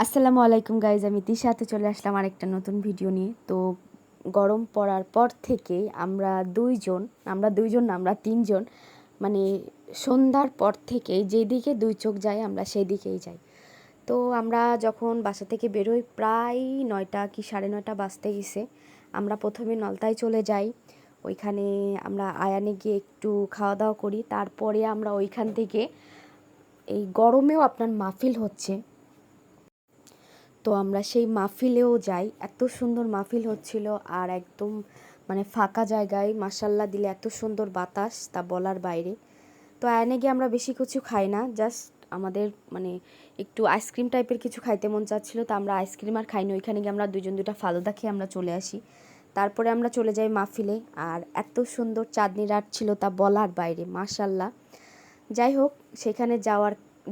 আসসালামু আলাইকুম গাইজ, আমি তিশাতে চলে আসলাম আরেকটা নতুন ভিডিও নিয়ে। তো গরম পড়ার পর থেকে আমরা দুইজন না, আমরা তিনজন, মানে সন্ধ্যার পর থেকে যেদিকে দুই চোখ যায় আমরা সেই দিকেই যাই। তো আমরা যখন বাসা থেকে বেরোই প্রায় 9টা কি 9:30 বাজতে গেছে। আমরা প্রথমে নলতায় চলে যাই, ওইখানে আমরা আয়ানে গিয়ে একটু খাওয়া দাওয়া করি। তারপরে আমরা ওইখান থেকে, এই গরমেও আপনার মাহফিল হচ্ছে, তো আমরা সেই মাহফিলেও যাই। এত সুন্দর মাহফিল হচ্ছিল, আর একদম মানে ফাঁকা জায়গায় মাশাল্লাহ দিলে এত সুন্দর বাতাস, তা বলার বাইরে। তো আয়নে গিয়ে আমরা বেশি কিছু খাই না, জাস্ট আমাদের মানে একটু আইসক্রিম টাইপের কিছু খাইতে মন চাচ্ছিলো, তো আমরা আইসক্রিম আর খাইনি। ওইখানে গিয়ে আমরা দুইটা ফালুদা খেয়ে আমরা চলে আসি। তারপরে আমরা চলে যাই মাহফিলে, আর এত সুন্দর চাঁদনি রাত ছিল তা বলার বাইরে মাশাল্লাহ। যাই হোক, সেখানে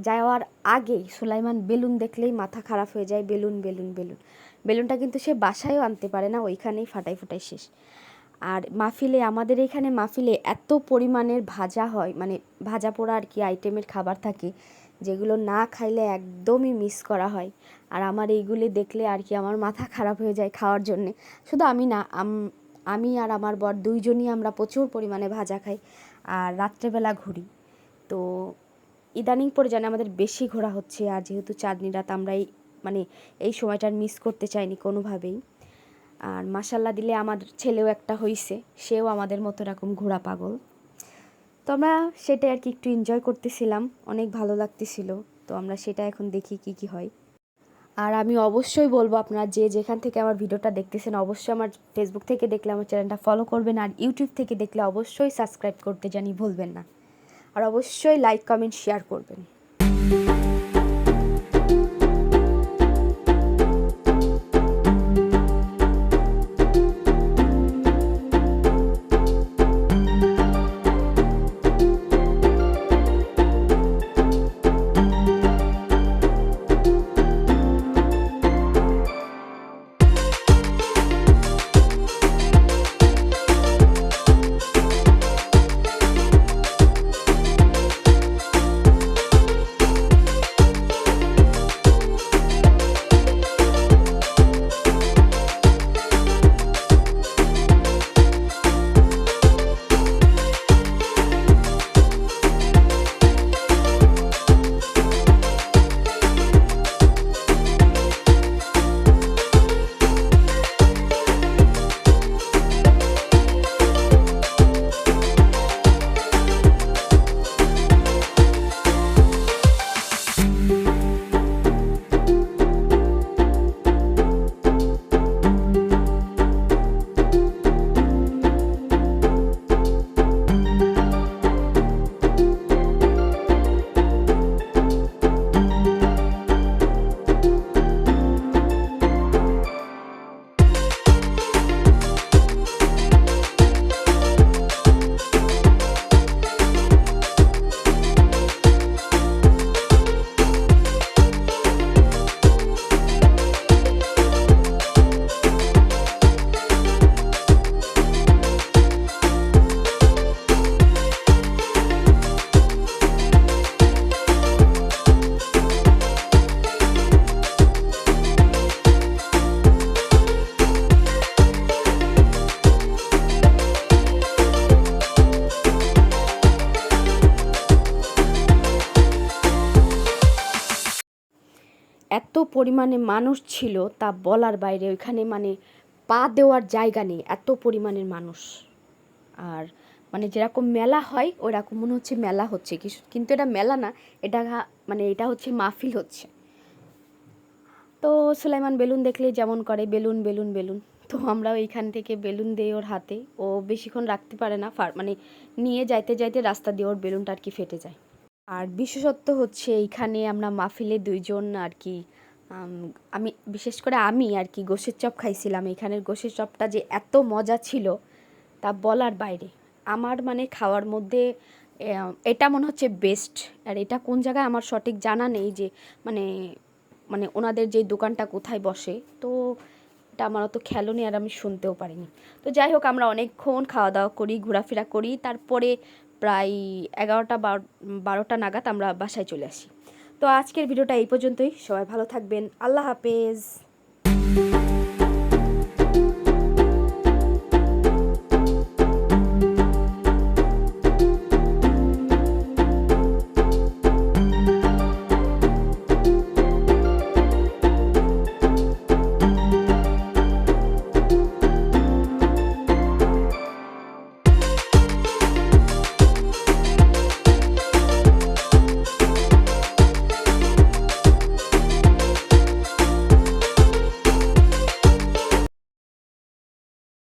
যাওয়ার আগেই সুলাইমান বেলুন দেখলেই মাথা খারাপ হয়ে যায়। বেলুন বেলুন বেলুন, বেলুনটা কিন্তু সে বাসায়ও আনতে পারে না, ওইখানেই ফাটাই ফুটাই শেষ। আর মাহফিলে, আমাদের এখানে মাহফিলে এত পরিমাণের ভাজা হয়, মানে ভাজা পোড়া আর কি আইটেমের খাবার থাকে, যেগুলো না খাইলে একদমই মিস করা হয়। আর আমার এইগুলি দেখলে আর কি আমার মাথা খারাপ হয়ে যায় খাওয়ার জন্যে। শুধু আমি না, আমি আর আমার বর দুইজনই আমরা প্রচুর পরিমাণে ভাজা খাই আর রাত্রেবেলা ঘুরি। তো ইদানিং পরে জানি আমাদের বেশি ঘোরা হচ্ছে, আর যেহেতু চাঁদনি রাত, আমরা এই সময়টা মিস করতে চাইনি কোনোভাবেই। আর মাশাল্লাহ দিলে আমার ছেলেও একটা হইছে, সেও আমাদের মতো এরকম ঘোরা পাগল। তো আমরা সেটা আর কি একটু এনজয় করতেছিলাম, অনেক ভালো লাগতেছিল। তো আমরা সেটা এখন দেখি কি কি হয়। আর আমি অবশ্যই বলবো, আপনারা যে যেখান থেকে আমার ভিডিওটা দেখতেছেন, অবশ্যই আমার ফেসবুক থেকে দেখলে আমার চ্যানেলটা ফলো করবেন, আর ইউটিউব থেকে দেখলে অবশ্যই সাবস্ক্রাইব করতে জানি ভুলবেন না। আর অবশ্যই লাইক কমেন্ট শেয়ার করবেন। এত পরিমাণে মানুষ ছিল তা বলার বাইরে, ওইখানে মানে পা দেওয়ার জায়গা নেই, এত পরিমাণের মানুষ। আর মানে যেরকম মেলা হয় ওরকম মনে হচ্ছে মেলা হচ্ছে কিছু, কিন্তু এটা মেলা না, এটা মানে এটা হচ্ছে মাহফিল হচ্ছে। তো সুলাইমান বেলুন দেখলেই যেমন করে বেলুন বেলুন বেলুন, তো আমরা ওইখান থেকে বেলুন দিই ওর হাতে। ও বেশিক্ষণ রাখতে পারে না, মানে নিয়ে যাইতে যাইতে রাস্তা দিয়ে ওর বেলুনটা আর কি ফেটে যায়। আর বিশেষত্ব হচ্ছে এইখানে আমরা মাহফিলে দুইজন আর কি, আমি বিশেষ করে আমি আর কি গোশের চপ খাইছিলাম। এখানের গোশের চপটা যে এত মজা ছিল তা বলার বাইরে। আমার মানে খাওয়ার মধ্যে এটা মনে হচ্ছে বেস্ট। আর এটা কোন জায়গায় আমার সঠিক জানা নেই, যে মানে মানে ওনাদের যে দোকানটা কোথায় বসে, তো এটা আমার অত খেয়ালও নেই, আর আমি শুনতেও পারিনি। তো যাই হোক, আমরা অনেকক্ষণ খাওয়া দাওয়া করি, ঘোরাফেরা করি, তারপরে প্রায় 11টা 12টা নাগাদ আমরা বাসায় চলে আসি। তো আজকের ভিডিওটা এই পর্যন্তই। সবাই ভালো থাকবেন। আল্লাহ হাফেজ।